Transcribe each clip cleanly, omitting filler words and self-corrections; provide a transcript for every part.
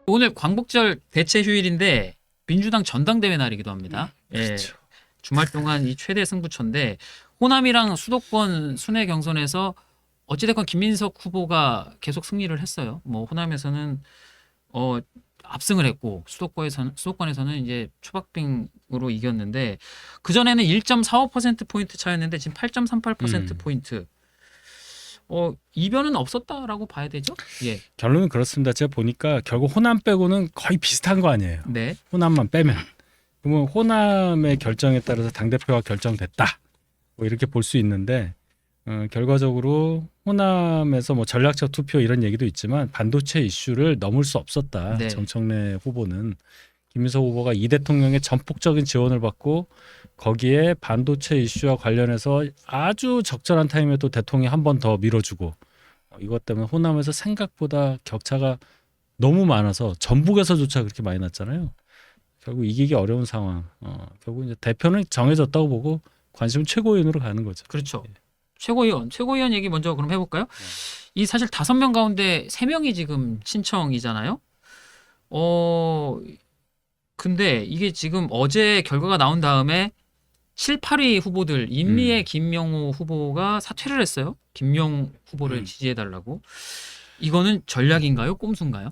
오늘 광복절 대체 휴일인데 민주당 전당대회 날이기도 합니다. 예, 그렇죠. 주말 동안 이 최대 승부처인데 호남이랑 수도권 순회 경선에서 어찌됐건 김민석 후보가 계속 승리를 했어요. 뭐 호남에서는 압승을 했고 수도권에서는 이제 초박빙으로 이겼는데 그 전에는 1.45% 포인트 차였는데 지금 8.38% 포인트. 이변은 없었다라고 봐야 되죠? 예. 결론은 그렇습니다. 제가 보니까 결국 호남 빼고는 거의 비슷한 거 아니에요. 네. 호남만 빼면. 그러면 호남의 결정에 따라서 당대표가 결정됐다. 뭐 이렇게 볼 수 있는데 결과적으로 호남에서 뭐 전략적 투표 이런 얘기도 있지만 반도체 이슈를 넘을 수 없었다. 네. 정청래 후보는 김민석 후보가 이 대통령의 전폭적인 지원을 받고 거기에 반도체 이슈와 관련해서 아주 적절한 타임에 또 대통령이 한 번 더 밀어주고 이것 때문에 호남에서 생각보다 격차가 너무 많아서 전북에서조차 그렇게 많이 났잖아요. 결국 이기기 어려운 상황. 결국 이제 대표는 정해졌다고 보고 관심은 최고위원으로 가는 거죠. 그렇죠. 최고위원 얘기 먼저 그럼 해볼까요? 이 사실 5명 가운데 3명이 지금 신청이잖아요. 근데 이게 지금 어제 결과가 나온 다음에 7, 8위 후보들 인리의 김명호 후보가 사퇴를 했어요. 김용 후보를 지지해달라고. 이거는 전략인가요? 꼼수인가요?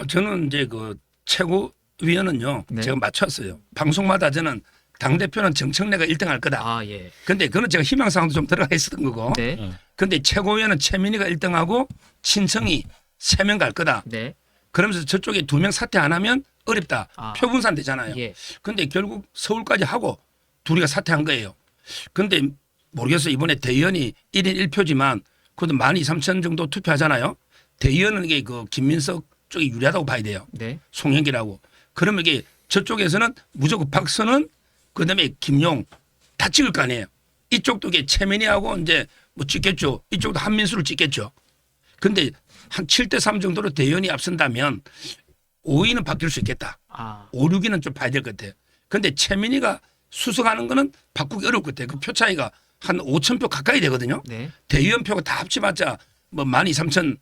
저는 이제 그 최고위원은요. 네. 제가 맞췄어요. 방송마다 저는 당대표는 정청래가 1등할 거다. 아, 예. 근데 그건 제가 희망사항도 좀 들어가 있었던 거고. 네. 근데 최고위원은 최민희가 1등하고 친청이 3명 갈 거다. 네. 그러면서 저쪽에 2명 사퇴 안 하면 어렵다. 아. 표분산 되잖아요. 예. 근데 결국 서울까지 하고 둘이가 사퇴한 거예요. 근데 모르겠어요. 이번에 대의원이 1인 1표지만 그것도 12,3천 정도 투표하잖아요. 대의원은 이게 그 김민석 쪽이 유리하다고 봐야 돼요. 네. 송영기라고. 그러면 이게 저쪽에서는 무조건 박선은 그다음에 김용 다 찍을 거 아니에요. 이쪽도 이게 최민희하고 이제 뭐 찍겠죠. 이쪽도 한민수를 찍겠죠. 근데 한 7대3 정도로 대의원이 앞선다면 5위는 바뀔 수 있겠다. 아. 5, 6위는 좀 봐야 될 것 같아요. 근데 최민희가 수석하는 거는 바꾸기 어려울 것 같아요. 그 표 차이가 한 5천 표 가까이 되거든요. 네. 대의원 표가 다 합치봤자 뭐 12,3천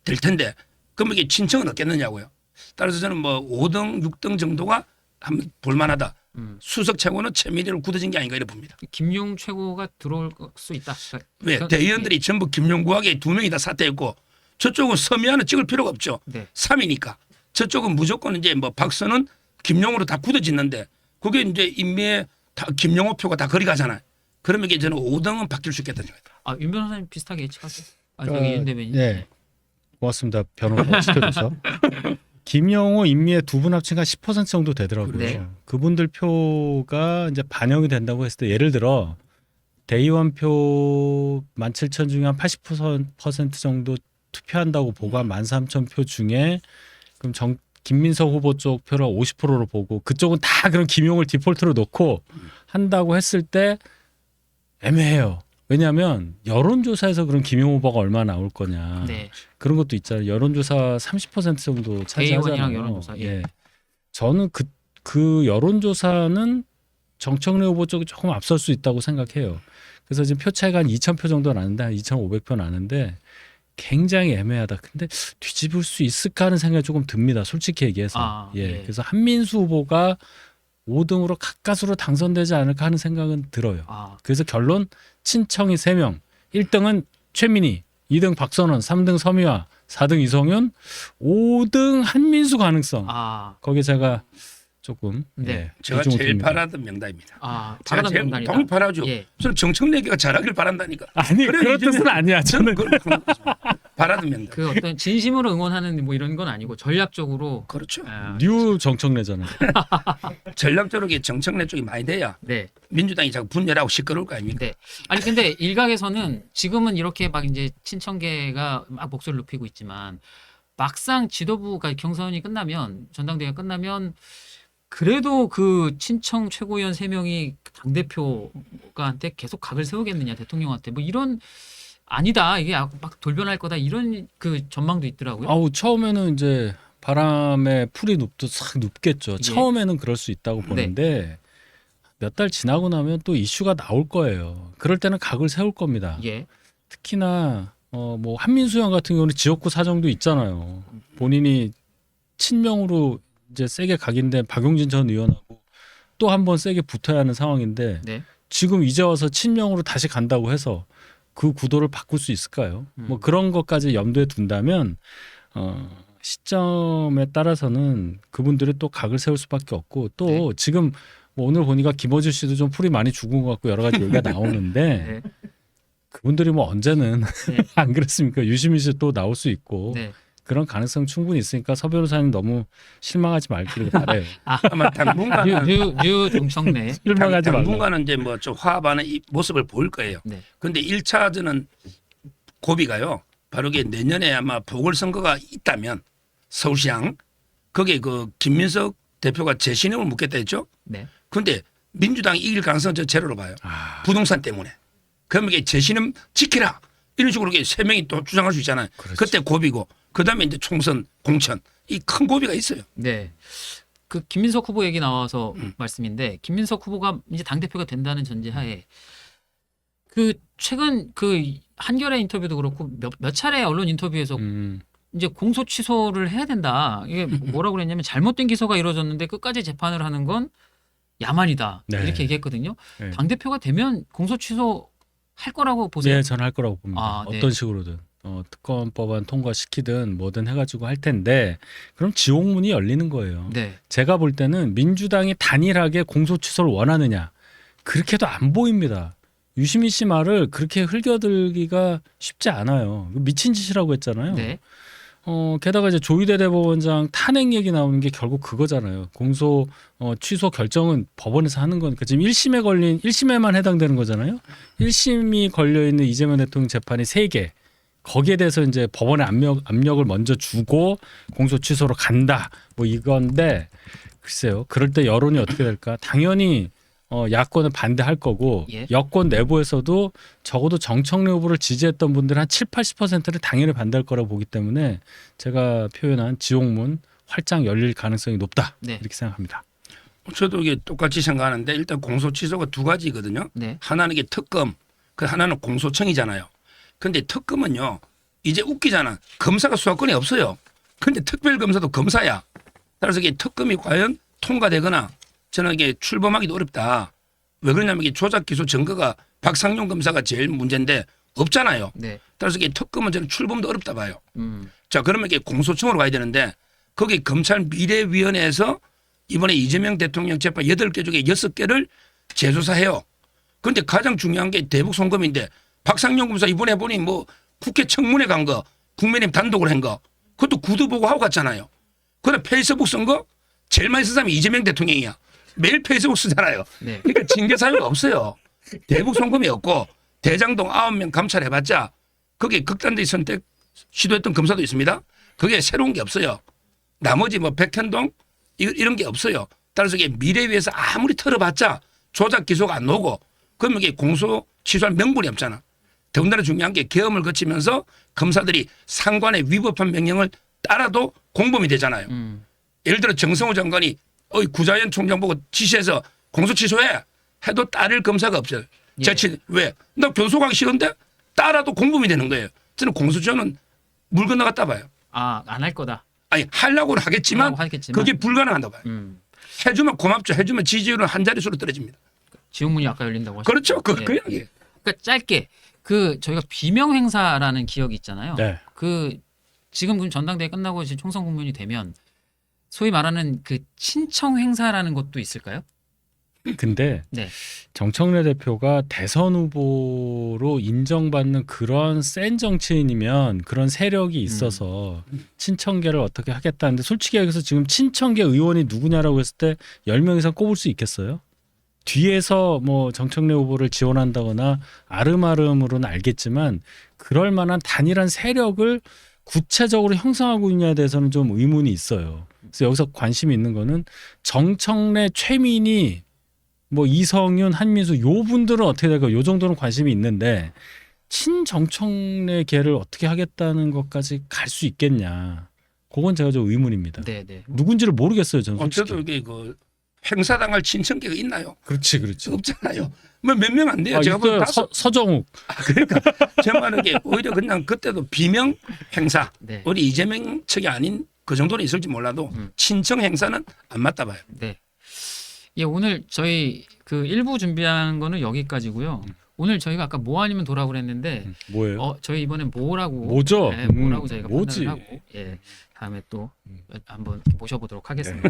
될 텐데 그럼 이게 친청은 얻겠느냐고요. 따라서 저는 뭐 5등, 6등 정도가 한번 볼만하다. 수석 최고는 최민희로 굳어진 게 아닌가 이렇게 봅니다. 김용 최고가 들어올 수 있다. 왜? 대의원들이 전부 김용구하게 2명이 다 사퇴했고 저쪽은 서미아는 찍을 필요가 없죠. 네. 3위니까. 저쪽은 무조건 이제 뭐 박선은 김용으로 다 굳어지는데 그게 이제 인미의 다 김용호 표가 다 거리 가잖아요. 그러면 이게 저는 5등은 바뀔 수 있겠다는 생각입니다. 윤 변호사님 비슷하게 예측하세요. 저기 윤 대변인. 네. 고맙습니다. 변호사 시켜줘서. 김영호, 임미애 두 분 합치가 10% 정도 되더라고요. 네. 그분들 표가 이제 반영이 된다고 했을 때 예를 들어 대의원 표 17,000 중에 한 80% 정도 투표한다고 보고 한 13,000표 중에 그럼 김민석 후보 쪽 표를 50%로 보고 그쪽은 다 그런 김용을 디폴트로 놓고 한다고 했을 때 애매해요. 왜냐하면 여론조사에서 그런 김용 후보가 얼마나 나올 거냐. 네. 그런 것도 있잖아요. 여론조사 30% 정도 차지하잖아요. 대의원이랑 여론조사, 예. 저는 그 여론조사는 정청래 후보 쪽이 조금 앞설 수 있다고 생각해요. 그래서 지금 표 차이가 한 2,000표 정도 나는데 한 2,500표 나는데 굉장히 애매하다. 근데 뒤집을 수 있을까 하는 생각이 조금 듭니다. 솔직히 얘기해서. 예. 그래서 한민수 후보가 5등으로 가까스로 당선되지 않을까 하는 생각은 들어요. 그래서 결론 친청이 3명. 1등은 최민희, 2등 박선원, 3등 서미화, 4등 이성윤, 5등 한민수 가능성. 거기에 제가 조금 네. 제가 비중을 제일 둡니다. 바라던 명단입니다. 바라던 제가 제일 명단이다. 당연히 바라죠. 예. 저는 정청래가 잘하길 바란다니까. 아니 그래, 그런 이재명- 뜻은 아니야. 저는 바라던 명단. 그 어떤 진심으로 응원하는 뭐 이런 건 아니고 전략적으로. 그렇죠. 뉴 정청래잖아요. 전략적으로 이게 정청래 쪽이 많이 돼야 네. 민주당이 자꾸 분열하고 시끄러울 거 아닙니까? 네. 아니 근데 일각에서는 지금은 이렇게 막 이제 친청계가 막 목소리를 높이고 있지만 막상 지도부가 경선이 끝나면 전당대회가 끝나면 그래도 그 친청 최고위원 3명이 당대표가한테 계속 각을 세우겠느냐 대통령한테 뭐 이런 아니다 이게 막 돌변할 거다 이런 그 전망도 있더라고요. 아우 처음에는 이제 바람에 풀이 싹 눕겠죠. 예. 처음에는 그럴 수 있다고 보는데 몇 달 지나고 나면 또 이슈가 나올 거예요. 그럴 때는 각을 세울 겁니다. 예. 특히나 뭐 한민수 형 같은 경우는 지역구 사정도 있잖아요. 본인이 친명으로 이제 세게 각인된 박용진 전 의원하고 또 한 번 세게 붙어야 하는 상황인데 네. 지금 이제 와서 친명으로 다시 간다고 해서 그 구도를 바꿀 수 있을까요? 뭐 그런 것까지 염두에 둔다면 시점에 따라서는 그분들이 또 각을 세울 수밖에 없고 또 네. 지금 뭐 오늘 보니까 김어준 씨도 좀 풀이 많이 죽은 것 같고 여러 가지 얘기가 나오는데 네. 그분들이 뭐 언제는 네. 안 그렇습니까? 유시민 씨 또 나올 수 있고 네. 그런 가능성 충분히 있으니까 서 변호사님 너무 실망하지 말기를 바래요. 아마 당분간은 뉴 정청래. 실망하지 말고. 당분간은 이제 뭐 좀 화합하는 이 모습을 보일 거예요. 네. 근데 1차전은 고비가요. 바로 이게 내년에 아마 보궐선거가 있다면 서울시장 거기에 그 김민석 대표가 재신임을 묻겠다 했죠. 네. 근데 민주당이 이길 가능성은 저 제로로 봐요. 아, 부동산 때문에. 그러면 이게 재신임 지키라. 이런 식으로 이게 세 명이 또 주장할 수 있잖아요. 그렇죠. 그때 고비고 그다음에 이제 총선 공천 이 큰 고비가 있어요. 네. 그 김민석 후보 얘기 나와서 음. 말씀인데 김민석 후보가 이제 당 대표가 된다는 전제하에 그 최근 그 한겨레 인터뷰도 그렇고 몇 차례 언론 인터뷰에서 이제 공소 취소를 해야 된다. 이게 뭐라고 그랬냐면 잘못된 기소가 이루어졌는데 끝까지 재판을 하는 건 야만이다. 네. 이렇게 얘기했거든요. 네. 당 대표가 되면 공소 취소 할 거라고 보세요. 네, 저는 할 거라고 봅니다. 아, 네. 어떤 식으로든 특검법안 통과시키든 뭐든 해가지고 할 텐데 그럼 지옥문이 열리는 거예요. 네. 제가 볼 때는 민주당이 단일하게 공소 취소를 원하느냐 그렇게도 안 보입니다. 유시민 씨 말을 그렇게 흘겨들기가 쉽지 않아요. 미친 짓이라고 했잖아요. 네. 게다가 이제 조희대 대법원장 탄핵 얘기 나오는 게 결국 그거잖아요. 공소 취소 결정은 법원에서 하는 거니까 지금 1심에만 해당되는 거잖아요. 1심이 걸려 있는 이재명 대통령 재판이 3개. 거기에 대해서 이제 법원에 압력을 먼저 주고 공소 취소로 간다. 뭐 이건데 글쎄요. 그럴 때 여론이 어떻게 될까? 당연히 야권은 반대할 거고 예. 여권 내부에서도 적어도 정청래 후보를 지지했던 분들 한 7, 80%는 당연히 반대할 거라고 보기 때문에 제가 표현한 지옥문 활짝 열릴 가능성이 높다. 네. 이렇게 생각합니다. 저도 이게 똑같이 생각하는데 일단 공소 취소가 두 가지거든요. 네. 하나는 이게 특검, 그 하나는 공소청이잖아요. 근데 특검은요 이제 웃기잖아. 검사가 수사권이 없어요. 근데 특별검사도 검사야. 따라서 이게 특검이 과연 통과되거나 저는 이게 출범하기도 어렵다. 왜 그러냐면 이게 조작 기소 증거가 박상용 검사가 제일 문제인데 없잖아요. 네. 따라서 이게 특검은 저는 출범도 어렵다 봐요. 음. 자 그러면 이게 공소청으로 가야 되는데 거기 검찰 미래위원회에서 이번에 이재명 대통령 재판 8개 중에 6개를 재조사해요. 그런데 가장 중요한 게 대북 송금인데 박상용 검사 이번에 보니 뭐 국회 청문회 간 거 국민의힘 단독으로 한 거 그것도 구두 보고 하고 갔잖아요. 그런데 페이스북 쓴 거 제일 많이 쓴 사람이 이재명 대통령이야. 매일 페이스북 쓰잖아요. 네. 그러니까 징계 사유가 없어요. 대북 송금이 없고 대장동 9명 감찰해봤자 거기에 극단적인 선택 시도했던 검사도 있습니다. 그게 새로운 게 없어요. 나머지 뭐 백현동 이런 게 없어요. 따라서 이게 미래위에서 아무리 털어봤자 조작 기소가 안 나오고 그러면 이게 공소 취소할 명분이 없잖아. 더군다나 중요한 게 계엄을 거치면서 검사들이 상관의 위법한 명령을 따라도 공범이 되잖아요. 예를 들어 정성호 장관이 구자현 총장 보고 지시해서 공소 취소해 해도 따를 검사가 없어요. 예. 자칫 왜? 나 교수 가기 싫은데 따라도 공범이 되는 거예요. 저는 공소 취소는 물 건너갔다 봐요. 아, 안 할 거다. 아니 하려고는 하겠지만 하려고 하겠지만. 그게 불가능하다 봐요. 해주면 고맙죠. 해주면 지지율은 한 자릿수로 떨어집니다. 지옥문이 아까 열린다고 하셨죠. 그렇죠. 그 예. 이야기예요. 그러니까 짧게 저희가 비명 행사라는 기억이 있잖아요. 네. 지금 전당대회 끝나고 이제 총선 국면이 되면 소위 말하는 그 친청 행사라는 것도 있을까요? 근데 네. 정청래 대표가 대선 후보로 인정받는 그런 센 정치인이면 그런 세력이 있어서 친청계를 어떻게 하겠다는데 솔직히 여기서 지금 친청계 의원이 누구냐라고 했을 때 10명 이상 꼽을 수 있겠어요? 뒤에서 뭐 정청래 후보를 지원한다거나 아름아름으로는 알겠지만 그럴 만한 단일한 세력을 구체적으로 형성하고 있냐에 대해서는 좀 의문이 있어요. 그래서 여기서 관심이 있는 거는 정청래, 최민희, 뭐 이성윤, 한민수 요 분들은 어떻게 될까요? 요 정도는 관심이 있는데 친정청래 계를 어떻게 하겠다는 것까지 갈 수 있겠냐. 그건 제가 좀 의문입니다. 네, 네. 누군지를 모르겠어요. 저는 솔직히. 저도 이게 그 행사당할 친척계가 있나요? 그렇지. 없잖아요. 뭐 몇 명 안 돼요. 아, 제가 보기엔 있어요. 다섯. 서정욱. 그러니까 제 말은 게 오히려 그냥 그때도 비명 행사. 네. 우리 이재명 측이 아닌 그 정도는 있을지 몰라도 친청 행사는 안 맞다 봐요. 네. 예, 오늘 저희 그 1부 준비한 거는 여기까지고요. 오늘 저희가 아까 뭐 아니면 도라고 그랬는데 뭐예요? 저희 이번에 뭐라고 뭐죠? 네, 뭐라고 저희가 뭐지? 판단을 하고 예, 다음에 또 한번 모셔보도록 하겠습니다.